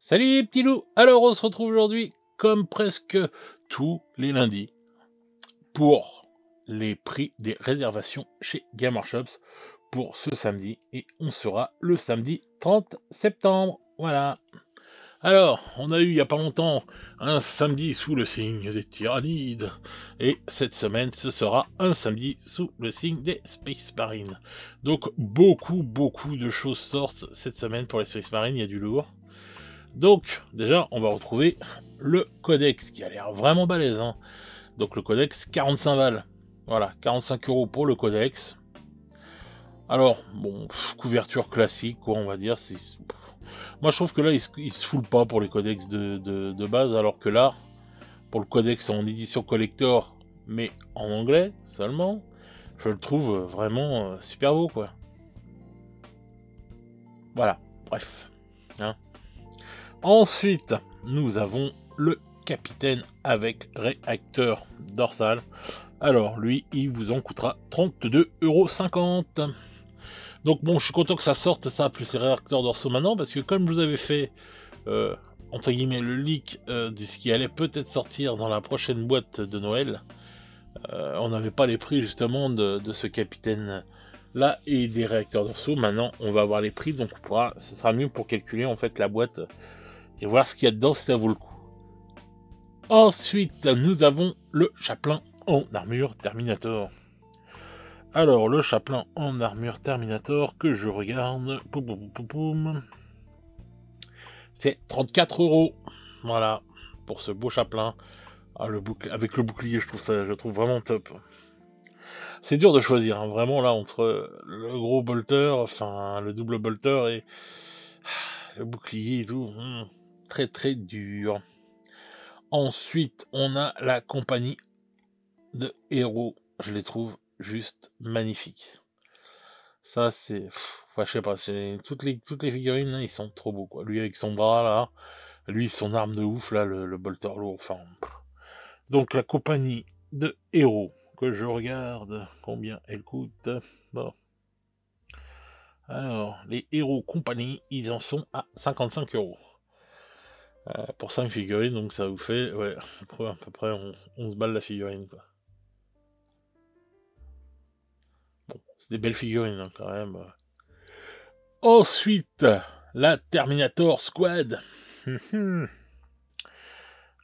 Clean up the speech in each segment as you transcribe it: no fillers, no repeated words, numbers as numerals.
Salut les petits loups. Alors on se retrouve aujourd'hui, comme presque tous les lundis, pour les prix des réservations chez Game Workshops pour ce samedi. Et on sera le samedi 30 septembre. Voilà. Alors, on a eu il y a pas longtemps un samedi sous le signe des Tyrannides. Et cette semaine, ce sera un samedi sous le signe des Space Marines. Donc beaucoup de choses sortent cette semaine pour les Space Marines, il y a du lourd. Donc, déjà, on va retrouver le codex, qui a l'air vraiment balèze. Hein. Donc, le codex, 45 balles. Voilà, 45 € pour le codex. Alors, bon, couverture classique, quoi, on va dire. Moi, je trouve que là, il se foule pas pour les codex de base, alors que là, pour le codex en édition collector, mais en anglais seulement, je le trouve vraiment super beau, quoi. Voilà, bref. Hein. Ensuite, nous avons le capitaine avec réacteur dorsal. Alors, lui, il vous en coûtera 32,50 €. Donc bon, je suis content que ça sorte, ça, plus les réacteurs dorsaux maintenant, parce que comme je vous avais fait, entre guillemets, le leak de ce qui allait peut-être sortir dans la prochaine boîte de Noël, on n'avait pas les prix, justement, de ce capitaine là et des réacteurs dorsaux. Maintenant, on va avoir les prix, donc ce sera mieux pour calculer, en fait, la boîte et voir ce qu'il y a dedans, si ça vaut le coup. Ensuite, nous avons le chaplain en armure Terminator. Alors, le chaplain en armure Terminator, que je regarde, c'est 34 €. Voilà, pour ce beau chaplain. Ah, avec le bouclier, je trouve vraiment top. C'est dur de choisir, hein, vraiment, là, entre le gros bolter, enfin, le double bolter et le bouclier et tout. Très dur. Ensuite, on a la compagnie de héros. Je les trouve juste magnifiques. Ça, c'est... Enfin, je sais pas, toutes les figurines, là, ils sont trop beaux, quoi. Lui avec son bras, là. Lui, son arme de ouf, là, le bolter lourd. Enfin... Donc, la compagnie de héros, que je regarde, combien elle coûte. Bon. Alors, les héros compagnie, ils en sont à 55 €. Pour 5 figurines, donc ça vous fait ouais, à peu près 11 balles la figurine, quoi. Bon, c'est des belles figurines, hein, quand même. Ensuite, la Terminator Squad.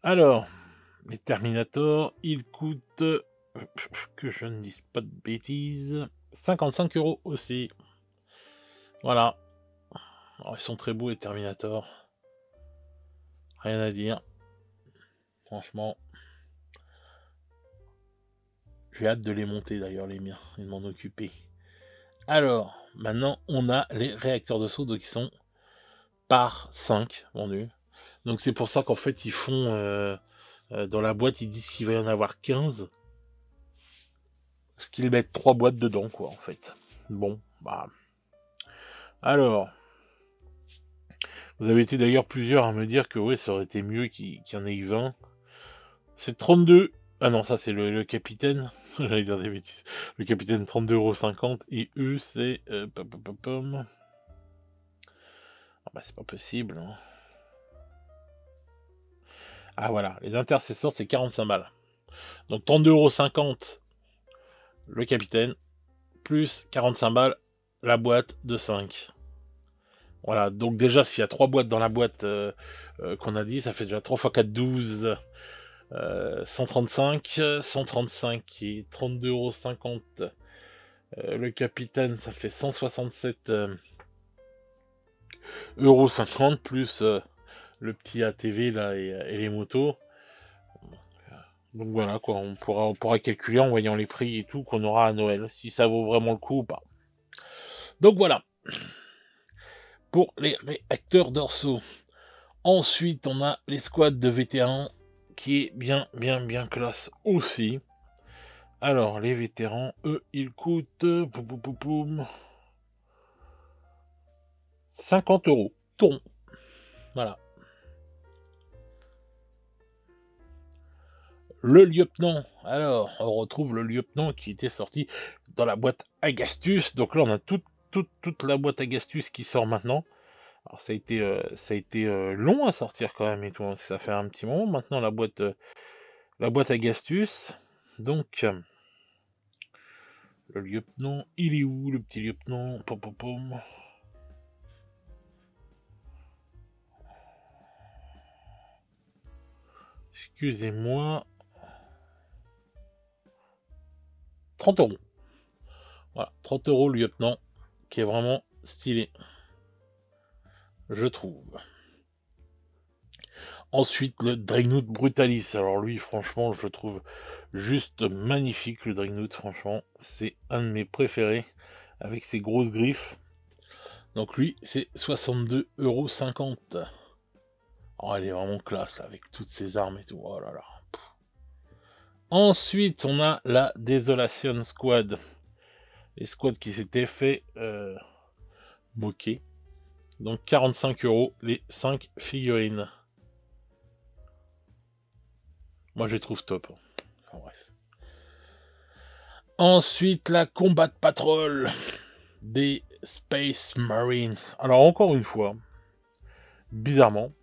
Alors, les Terminator, ils coûtent, que je ne dise pas de bêtises, 55 € aussi. Voilà. Alors, ils sont très beaux, les Terminator. Rien à dire. Franchement. J'ai hâte de les monter, d'ailleurs, les miens, et de m'en occuper. Alors, maintenant, on a les réacteurs de saut, donc ils sont par 5 vendus. Donc c'est pour ça qu'en fait, ils font... dans la boîte, ils disent qu'il va y en avoir 15. Parce qu'ils mettent 3 boîtes dedans, quoi, en fait. Bon, bah... Alors... Vous avez été d'ailleurs plusieurs à me dire que, ouais, ça aurait été mieux qu'il y en ait eu 20. C'est 32... Ah non, ça, c'est le capitaine. J'allais dire des bêtises. Le capitaine, 32,50 €. Et eux, c'est... Ah bah, c'est pas possible, hein. Ah voilà, les intercesseurs, c'est 45 balles. Donc 32,50 € le capitaine, plus 45 balles la boîte de 5. Voilà, donc déjà, s'il y a 3 boîtes dans la boîte qu'on a dit, ça fait déjà 3 x 4, 12, 135. 135 qui est 32,50 €. Le capitaine, ça fait 167,50 € plus le petit ATV là et les motos. Donc voilà, quoi, on pourra calculer en voyant les prix et tout qu'on aura à Noël, si ça vaut vraiment le coup ou pas. Donc voilà, pour les réacteurs dorsaux. Ensuite, on a les squads de vétérans, qui est bien classe aussi. Alors, les vétérans, eux, ils coûtent 50 €. Ton. Voilà. Le lieutenant, alors on retrouve le lieutenant qui était sorti dans la boîte Agastus. Donc là on a toute la boîte Agastus qui sort maintenant. Alors ça a été long à sortir quand même et tout, hein. Ça fait un petit moment maintenant la boîte à Gastus. Donc le lieutenant, il est où le petit lieutenant? Pom, pom, pom. Excusez-moi. 30 euros. Voilà, 30 euros le lieutenant, qui est vraiment stylé, je trouve. Ensuite, le Dreadnought Brutalis. Alors lui, franchement, je le trouve juste magnifique, le Dreadnought, franchement. C'est un de mes préférés, avec ses grosses griffes. Donc lui, c'est 62,50 €. Oh, elle est vraiment classe, là, avec toutes ses armes et tout. Oh là là. Ensuite, on a la Desolation Squad. Les squads qui s'étaient fait moquer. Donc 45 € les 5 figurines. Moi, je les trouve top. Enfin, bref. Ensuite, la Combat Patrol des Space Marines. Alors, encore une fois, bizarrement,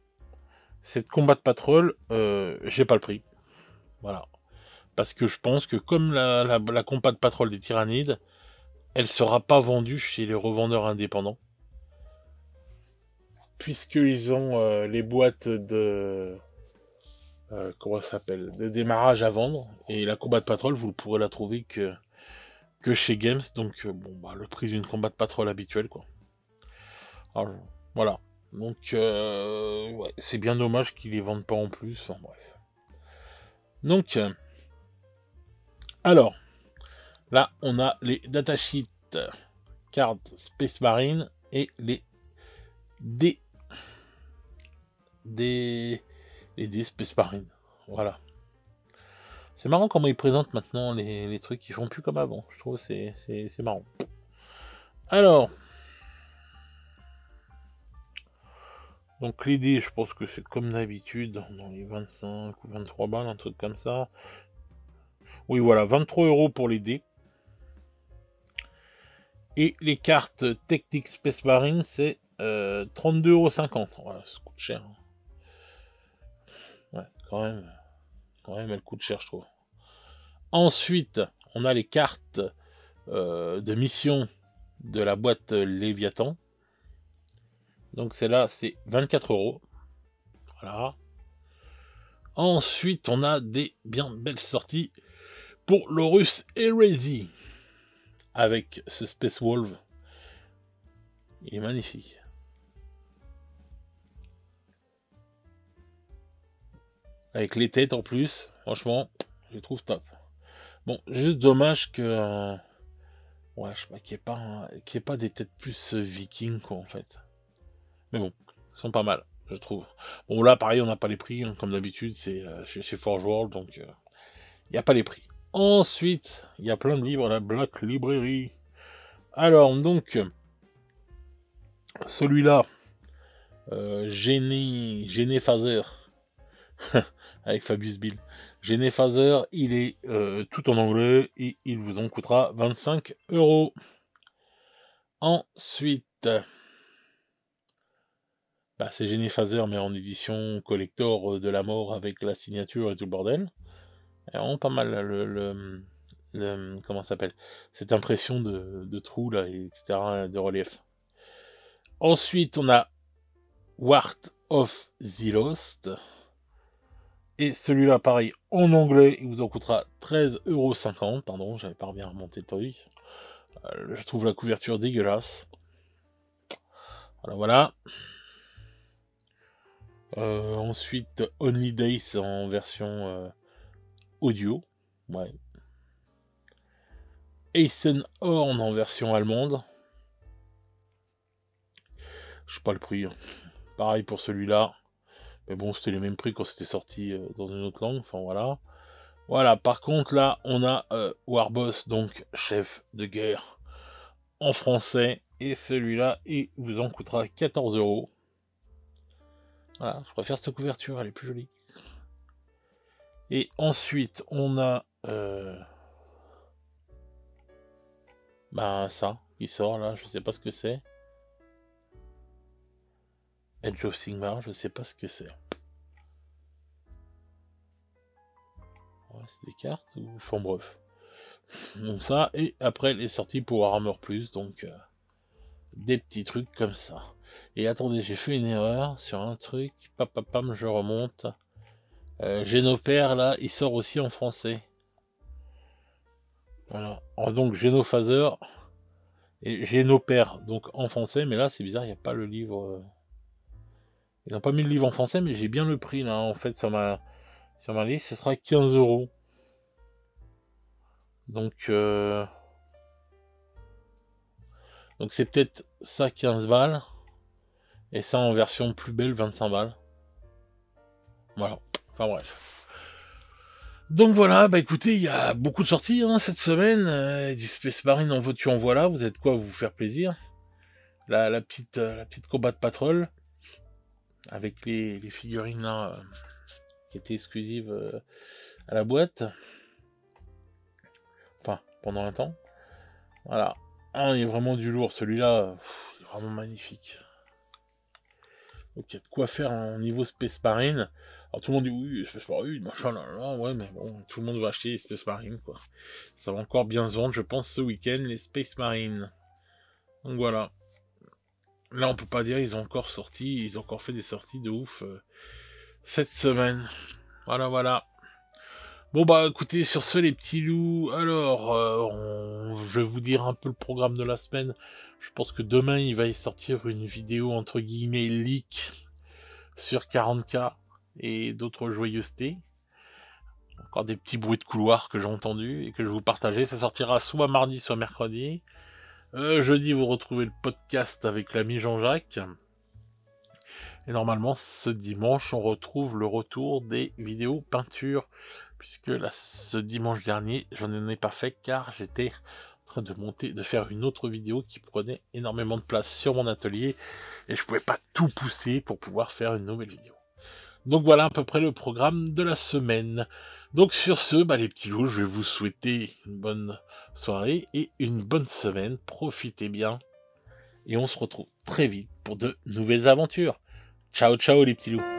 cette Combat Patrol, j'ai pas le prix. Voilà. Parce que je pense que comme la Combat Patrol des Tyrannides, elle sera pas vendue chez les revendeurs indépendants. Puisqu'ils ont les boîtes de... comment ça s'appelle, de démarrage à vendre, et la Combat Patrol, vous ne pourrez la trouver que chez Games, donc bon, bah, le prix d'une Combat Patrol habituelle, quoi. Alors, voilà, donc ouais, c'est bien dommage qu'ils les vendent pas en plus, enfin, bref. Donc, alors, là, on a les datasheets cartes Space Marine et les D Space Marine, voilà. C'est marrant comment ils présentent maintenant les trucs, ils font plus comme avant. Je trouve c'est marrant. Alors, donc les dés, je pense que c'est comme d'habitude, dans les 25 ou 23 balles, un truc comme ça. Oui, voilà, 23 € pour les dés. Et les cartes Technic Space Marine, c'est 32,50 €. Voilà, ça coûte cher. Ouais, quand même, elle coûte cher, je trouve. Ensuite, on a les cartes de mission de la boîte Léviathan. Donc celle-là, c'est 24 €. Voilà. Ensuite, on a des bien belles sorties pour l'Horus Heresy. Avec ce Space Wolf. Il est magnifique. Avec les têtes en plus. Franchement, je les trouve top. Bon, juste dommage que... ouais, je sais pas, qu'il n'y ait pas des têtes plus vikings, quoi, en fait. Mais bon, ils sont pas mal, je trouve. Bon, là, pareil, on n'a pas les prix, hein, comme d'habitude, c'est chez Forge World, donc il n'y a pas les prix. Ensuite, il y a plein de livres à la Black Library. Alors, donc, celui-là, Géné Phaser, avec Fabius Bill. Géné Phaser, il est tout en anglais et il vous en coûtera 25 €. Ensuite, bah, c'est Géné Phaser, mais en édition collector de la mort avec la signature et tout le bordel. C'est vraiment pas mal le comment ça s'appelle, cette impression de trous là, etc., de relief. Ensuite, on a Wart of the Lost. Et celui-là, pareil, en anglais, il vous en coûtera 13,50 €. Pardon, j'avais pas bien remonté le truc. Je trouve la couverture dégueulasse. Voilà, voilà. Ensuite, Only Days en version audio. Ouais. Eisenhorn en version allemande. Je sais pas le prix. Hein. Pareil pour celui-là. Mais bon, c'était les mêmes prix quand c'était sorti dans une autre langue. Enfin, voilà. Voilà, par contre, là, on a Warboss, donc chef de guerre, en français. Et celui-là, il vous en coûtera 14 €. Voilà, je préfère cette couverture, elle est plus jolie. Et ensuite, on a ben ça qui sort là, je sais pas ce que c'est. Edge of Sigmar, je sais pas ce que c'est. Ouais, c'est des cartes ou... Enfin bref. Donc ça, et après les sorties pour Warhammer Plus, donc des petits trucs comme ça. Et attendez, j'ai fait une erreur sur un truc, papapam, je remonte. Génopère, là, il sort aussi en français. Voilà. Donc Génophaser et Génopère, donc en français, mais là c'est bizarre, il n'y a pas le livre. Ils n'ont pas mis le livre en français, mais j'ai bien le prix là, en fait, sur ma liste, ce sera 15 €. Donc c'est peut-être ça 15 balles, et ça en version plus belle 25 balles. Voilà, enfin bref. Donc voilà, bah écoutez, il y a beaucoup de sorties cette semaine, du Space Marine en veux-tu en voilà, vous êtes quoi vous faire plaisir. La petite Combat Patrol, avec les figurines là, qui étaient exclusives à la boîte. Enfin, pendant un temps. Voilà. Il y a vraiment du lourd, celui-là, il est vraiment magnifique. Donc il y a de quoi faire en niveau Space Marine. Alors tout le monde dit oui, Space Marine, machin, là, ouais, mais bon, tout le monde va acheter les Space Marine, quoi. Ça va encore bien se vendre, je pense, ce week-end, les Space Marine. Donc voilà. Là, on peut pas dire, ils ont encore fait des sorties de ouf cette semaine. Voilà, voilà. Bon bah écoutez, sur ce les petits loups, alors je vais vous dire un peu le programme de la semaine. Je pense que demain il va y sortir une vidéo entre guillemets leak sur 40K et d'autres joyeusetés. Encore des petits bruits de couloir que j'ai entendus et que je vais vous partager. Ça sortira soit mardi soit mercredi. Jeudi vous retrouvez le podcast avec l'ami Jean-Jacques. Et normalement, ce dimanche, on retrouve le retour des vidéos peinture, puisque là, ce dimanche dernier, je n'en ai pas fait car j'étais en train de faire une autre vidéo qui prenait énormément de place sur mon atelier et je pouvais pas tout pousser pour pouvoir faire une nouvelle vidéo. Donc voilà à peu près le programme de la semaine. Donc sur ce, les petits loups, je vais vous souhaiter une bonne soirée et une bonne semaine. Profitez bien et on se retrouve très vite pour de nouvelles aventures. Ciao ciao les petits loups.